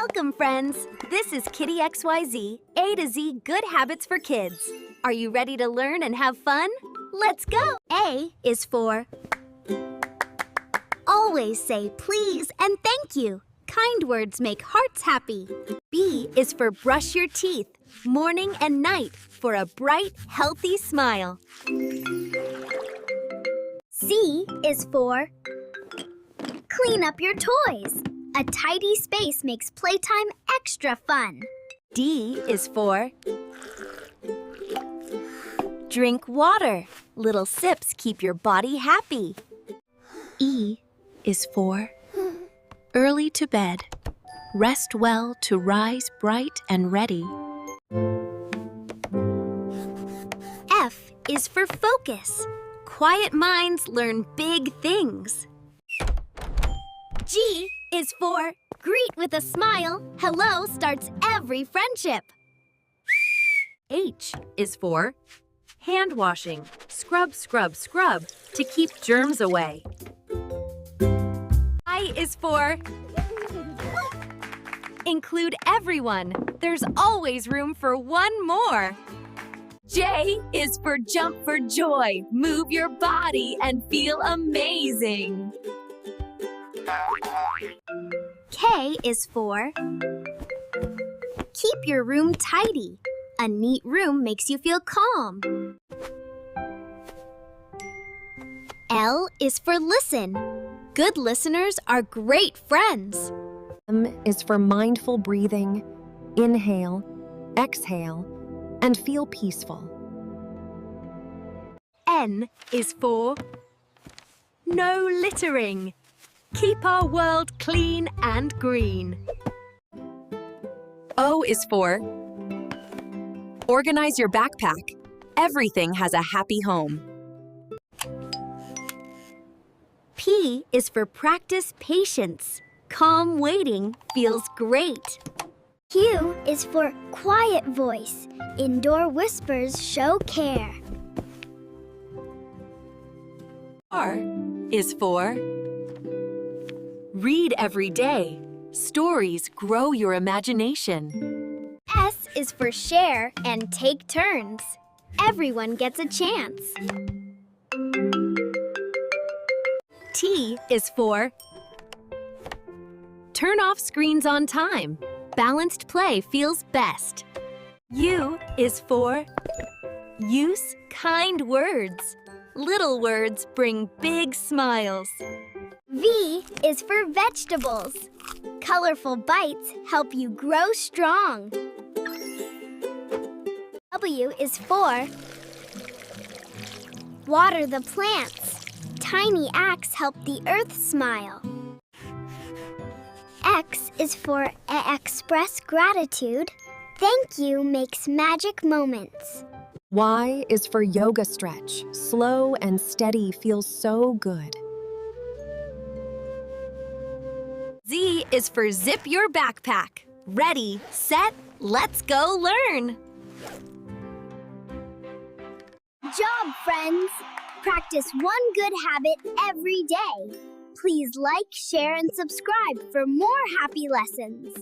Welcome, friends! This is Kitty XYZ, A to Z Good Habits for Kids. Are you ready to learn and have fun? Let's go! A is for always say please and thank you. Kind words make hearts happy. B is for brush your teeth, morning and night, for a bright, healthy smile. C is for clean up your toys. A tidy space makes playtime extra fun. D is for drink water. Little sips keep your body happy. E is for early to bed. Rest well to rise bright and ready. F is for focus. Quiet minds learn big things. G is for greet with a smile. Hello starts every friendship. H is for hand washing. Scrub, scrub, scrub to keep germs away. I is for include everyone. There's always room for one more. J is for jump for joy. Move your body and feel amazing. K is for keep your room tidy. A neat room makes you feel calm. L is for listen. Good listeners are great friends. M is for mindful breathing. Inhale, exhale, and feel peaceful. N is for no littering. Keep our world clean and green. O is for organize your backpack. Everything has a happy home. P is for practice patience. Calm waiting feels great. Q is for quiet voice. Indoor whispers show care. R is for read every day. Stories grow your imagination. S is for share and take turns. Everyone gets a chance. T is for turn off screens on time. Balanced play feels best. U is for use kind words. Little words bring big smiles. V is for vegetables. Colorful bites help you grow strong. W is for water the plants. Tiny acts help the earth smile. X is for express gratitude. Thank you makes magic moments. Y is for yoga stretch. Slow and steady feels so good. Z is for zip your backpack. Ready, set, let's go learn. Job, friends! Practice one good habit every day. Please like, share, and subscribe for more happy lessons.